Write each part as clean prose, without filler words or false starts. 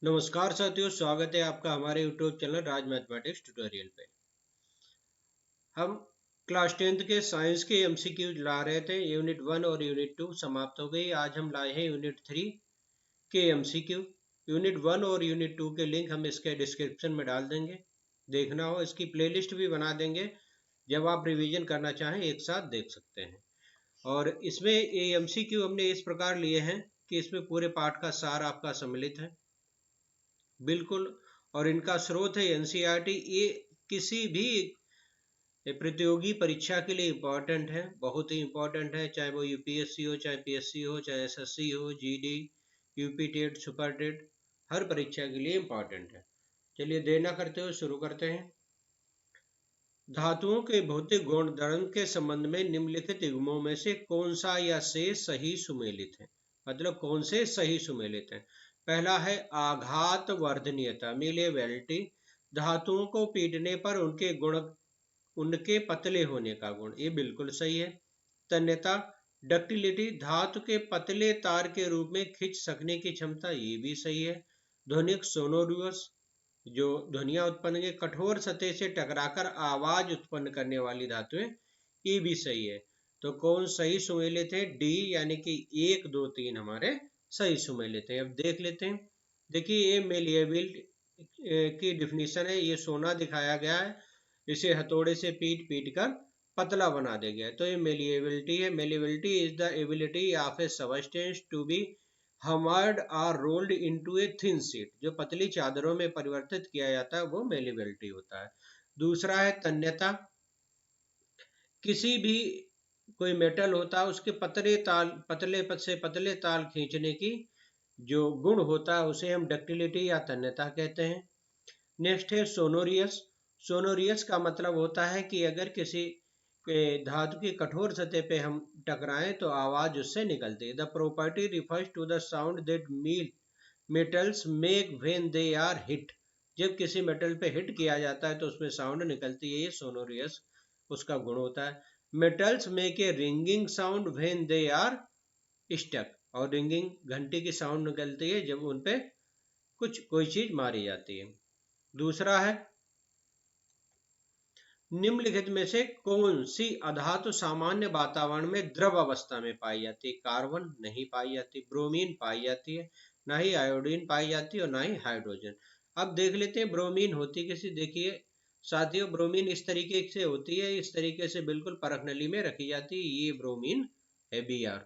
नमस्कार साथियों, स्वागत है आपका हमारे YouTube चैनल राज मैथमेटिक्स ट्यूटोरियल पे। हम क्लास 10th के साइंस के एमसीक्यू ला रहे थे। यूनिट 1 और यूनिट 2 समाप्त हो गई। आज हम लाए हैं यूनिट 3 के एमसीक्यू। यूनिट 1 और यूनिट 2 के लिंक हम इसके डिस्क्रिप्शन में डाल देंगे। देखना हो इसकी प्लेलिस्ट भी बना देंगे, जब आप रिवीजन करना चाहें एक साथ देख सकते हैं। और इसमें ये एमसीक्यू हमने इस प्रकार लिए हैं कि इसमें पूरे पाठ का सार आपका सम्मिलित है बिल्कुल। और इनका स्रोत है एनसीईआरटी। ये किसी भी प्रतियोगी परीक्षा के लिए इम्पोर्टेंट है, बहुत ही इम्पोर्टेंट है, चाहे वो यूपीएससी हो, चाहे पीएससी हो, चाहे एसएससी हो, GD, UP TET, super TET, हर परीक्षा के लिए इम्पोर्टेंट है। चलिए देर न करते हुए शुरू करते हैं। धातुओं के भौतिक गुणधर्म के संबंध में निम्नलिखित युग्मों में से कौन सा या से सही सुमेलित है, मतलब कौन से सही सुमेलित है। पहला है आघात वर्धनीयता, मिलेबिलिटी। धातुओं को पीटने पर उनके पतले होने का गुण, ये बिल्कुल सही है। तन्यता, डक्टिलिटी, धातु के पतले तार के रूप में खींच सकने की क्षमता, ये भी सही है। ध्वनिक सोनोरियस, जो ध्वनिया उत्पन्न के कठोर सतह से टकराकर आवाज उत्पन्न करने वाली धातुएं, ये भी सही है। तो कौन सही सुमेलित है? डी, यानी कि 1, 2, 3 हमारे सही सुमेलित है। अब देख लेते हैं। देखिए ये मेलिएबिलिटी की डिफिनीशन है। ये सोना दिखाया गया है, इसे हथौड़े से पीट पीट कर पतला बना दिया गया है, तो ये मेलिएबिलिटी है। Malleability is the ability of a substance to be hammered और rolled into a thin sheet. जो पतली चादरों में परिवर्तित किया जाता है वो मेलिएबिलिटी होता है। दूसरा है तन्यता। किसी भी कोई मेटल होता है उसके पतले ताल खींचने की जो गुण होता है उसे हम डक्टिलिटी या तन्यता कहते हैं। नेक्स्ट है सोनोरियस। सोनोरियस का मतलब होता है कि अगर किसी धातु की कठोर सतह पे हम टकराएं तो आवाज उससे निकलती है। The property refers to the sound that metals make when they are hit. जब किसी मेटल पे हिट किया जाता है तो उसमें साउंड निकलती है, ये सोनोरियस उसका गुण होता है। Metals make a ringing sound when they are stuck, और रिंगिंग घंटी की साउंड निकलती है जब उन पे कोई चीज मारी जाती है। दूसरा है निम्नलिखित में से कौन सी अधातु सामान्य वातावरण में द्रव अवस्था में पाई जाती है। कार्बन नहीं पाई जाती, ब्रोमीन पाई जाती है, ना ही आयोडीन पाई जाती है और ना ही हाइड्रोजन। अब देख लेते हैं ब्रोमीन होती कैसी। देखिए साथियों, ब्रोमीन इस तरीके से होती है, इस तरीके से बिल्कुल परख नली में रखी जाती है, ये ब्रोमीन है, Br।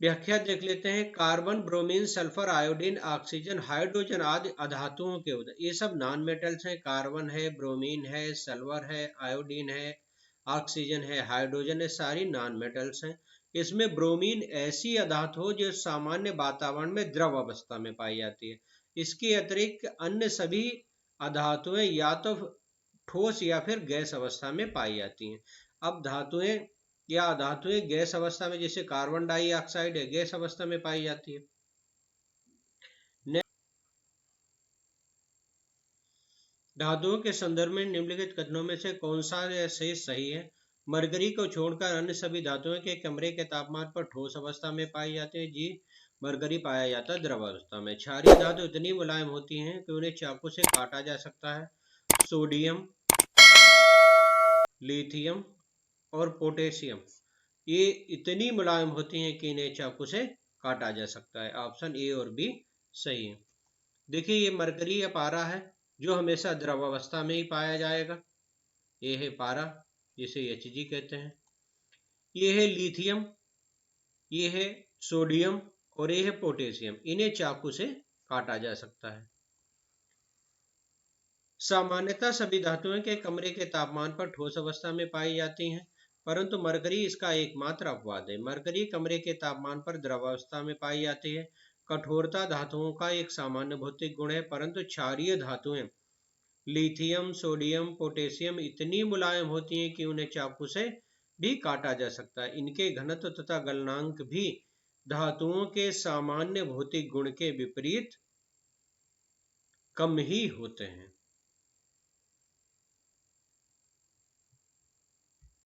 व्याख्या देख लेते हैं। Carbon, bromine, sulphur, iodine, oxygen, hydrogen आदि अधातुओं के ये सब नॉन मेटल्स हैं। कार्बन है, ब्रोमीन है, सल्फर है, आयोडीन है, ऑक्सीजन है, हाइड्रोजन है, सारी नॉन मेटल्स हैं। इसमें ब्रोमीन ऐसी अधातु हो जो सामान्य वातावरण में द्रव अवस्था में पाई जाती है। इसके अतिरिक्त अन्य सभी अधातुएं या तो ठोस या फिर गैस अवस्था में पाई जाती हैं। अब धातुएं या धातुएं गैस अवस्था में, जैसे कार्बन डाइऑक्साइड है, गैस अवस्था में पाई जाती है। धातुओं के संदर्भ में निम्नलिखित कथनों में से कौन सा शेष सही है। मरकरी को छोड़कर अन्य सभी धातुओं के कमरे के तापमान पर ठोस अवस्था में पाई जाती है। जी, मरकरी पाया जाता है द्रव अवस्था में। क्षारीय धातु इतनी मुलायम होती हैं कि उन्हें चाकू से काटा जा सकता है। सोडियम, लिथियम और पोटेशियम, ये इतनी मुलायम होती हैं कि इन्हें चाकू से काटा जा सकता है। ऑप्शन ए और बी सही है। देखिए ये मरकरी या पारा है, जो हमेशा द्रव अवस्था में ही पाया जाएगा। ये है पारा, जिसे Hg कहते हैं। ये है लिथियम, ये है सोडियम और ये है पोटेशियम, इन्हें चाकू से काटा जा सकता है। सामान्यतः सभी धातुएं के कमरे के तापमान पर ठोस अवस्था में पाई जाती हैं, परंतु मरकरी इसका एकमात्र अपवाद है। मरकरी कमरे के तापमान पर द्रवावस्था में पाई जाती है। कठोरता धातुओं का एक सामान्य भौतिक गुण है, परंतु क्षारीय धातुएं लिथियम, सोडियम, पोटेशियम इतनी मुलायम होती हैं कि उन्हें चाकू से भी काटा जा सकता है। इनके घनत्व तथा गलनांक भी धातुओं के सामान्य भौतिक गुण के विपरीत कम ही होते हैं।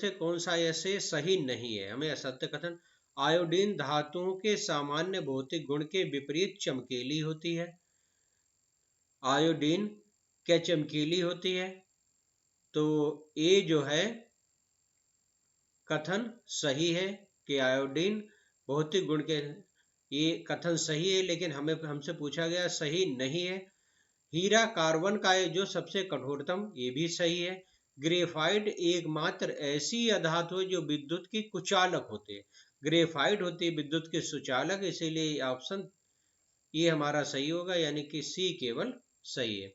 से कौन सा ऐसे सही नहीं है। हमें असत्य कथन आयोडीन धातुओं के सामान्य भौतिक गुण के विपरीत चमकीली होती है। आयोडीन क्या चमकीली होती है? तो ये जो है कथन सही है कि आयोडीन भौतिक गुण के, ये कथन सही है, लेकिन हमसे पूछा गया सही नहीं है। हीरा कार्बन का है जो सबसे कठोरतम, ये भी सही है। ग्रेफाइट एकमात्र ऐसी अधातु है जो विद्युत की कुचालक होती है। ग्रेफाइट होती है विद्युत की सुचालक, इसीलिए ऑप्शन ये हमारा सही होगा, यानी कि सी केवल सही है।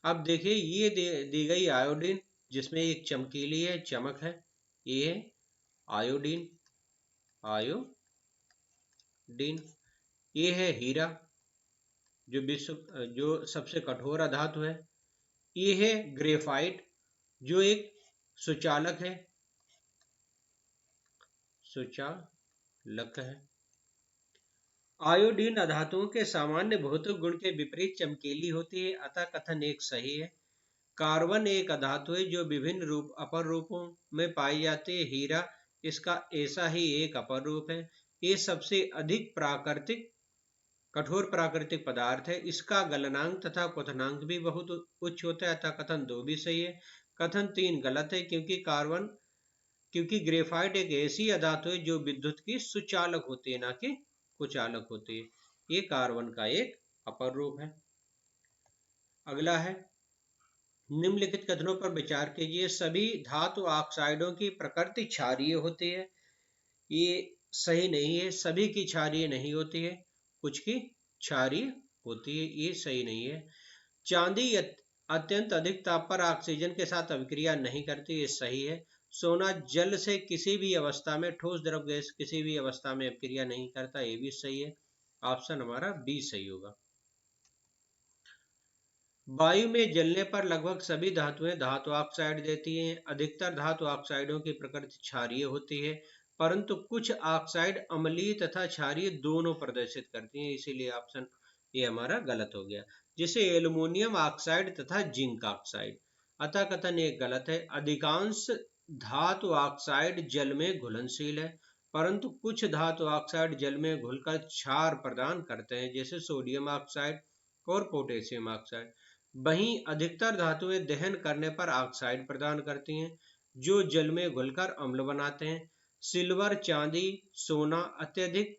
अब देखिए ये दी गई आयोडीन जिसमें एक चमकीली है, चमक है, ये है आयोडीन। आयोडीन ये है हीरा जो सबसे कठोर अधातु है। ये है ग्रेफाइट जो एक सुचालक है, सुचालक है। आयोडीन अधातुओं के सामान्य भौतिक गुण के विपरीत चमकीली होती है, अतः कथन एक सही है। कार्बन एक अधातु है जो विभिन्न अपर रूपों में पाई जाती है। हीरा इसका ऐसा ही एक अपर रूप है। ये सबसे अधिक कठोर प्राकृतिक पदार्थ है। इसका गलनांक तथा क्वथनांक भी बहुत उच्च होता है, अतः कथन 2 भी सही है। कथन 3 गलत है क्योंकि ग्रेफाइट एक ऐसी अधातु है जो विद्युत की सुचालक होती है, ना कि कुचालक होती है। ये कार्बन का एक अपर रूप है। अगला है, निम्नलिखित कथनों पर विचार कीजिए। सभी धातु ऑक्साइडों की प्रकृति क्षारीय होती है। ये सही नहीं है, सभी की क्षारीय नहीं होती है, कुछ की क्षारीय होती है, ये सही नहीं है। चांदी अत्यंत अधिक ताप पर ऑक्सीजन के साथ अभिक्रिया नहीं करती, ये सही है। सोना जल से किसी भी अवस्था में, ठोस द्रव गैस किसी भी अवस्था में अभिक्रिया नहीं करता, ये भी सही है। ऑप्शन हमारा बी सही होगा। वायु में जलने पर लगभग सभी धातुएं धातु ऑक्साइड देती हैं। अधिकतर धातु ऑक्साइडों की प्रकृति क्षारीय होती है, परंतु कुछ ऑक्साइड अम्लीय तथा क्षारीय दोनों प्रदर्शित करती हैं, इसीलिए ऑप्शन ये हमारा गलत हो गया। जैसे एल्युमिनियम ऑक्साइड तथा जिंक ऑक्साइड, अतः कथन एक गलत है। अधिकांश धातु ऑक्साइड जल में घुलनशील है, परंतु कुछ धातु ऑक्साइड जल में घुलकर क्षार प्रदान करते हैं, जैसे सोडियम ऑक्साइड और पोटेशियम ऑक्साइड। वहीं अधिकतर धातुएं दहन करने पर ऑक्साइड प्रदान करती हैं, जो जल में घुलकर अम्ल बनाते हैं। सिल्वर, चांदी, सोना अत्यधिक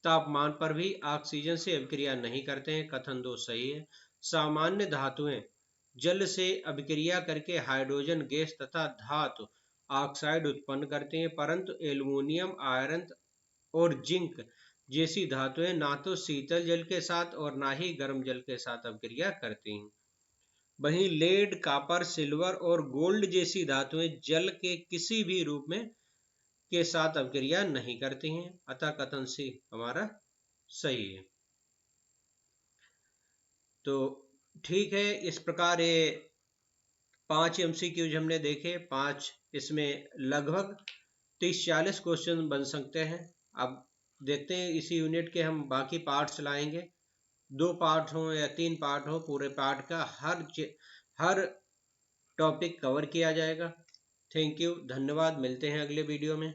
तापमान पर भी ऑक्सीजन से अभिक्रिया नहीं करते हैं, कथन 2 सही है। सामान्य धातुएं जल से अभिक्रिया करके हाइड्रोजन गैस तथा धातु ऑक्साइड उत्पन्न करते हैं, परंतु एल्युमिनियम, आयरन और जिंक जैसी धातुएं ना तो शीतल जल के साथ और ना ही गर्म जल के साथ अभिक्रिया करती हैं। वहीं लेड, कॉपर, सिल्वर और गोल्ड जैसी धातुएं जल के किसी भी रूप में के साथ अभिक्रिया नहीं करती हैं, अतः कथन सी हमारा सही है। तो ठीक है, इस प्रकार ये 5 MCQs हमने देखे। 5 इसमें लगभग 30-40 क्वेश्चन बन सकते हैं। अब देखते हैं इसी यूनिट के हम बाकी पार्ट्स लाएंगे, 2 पार्ट हो या 3 पार्ट हो, पूरे पार्ट का हर टॉपिक कवर किया जाएगा। थैंक यू, धन्यवाद, मिलते हैं अगले वीडियो में।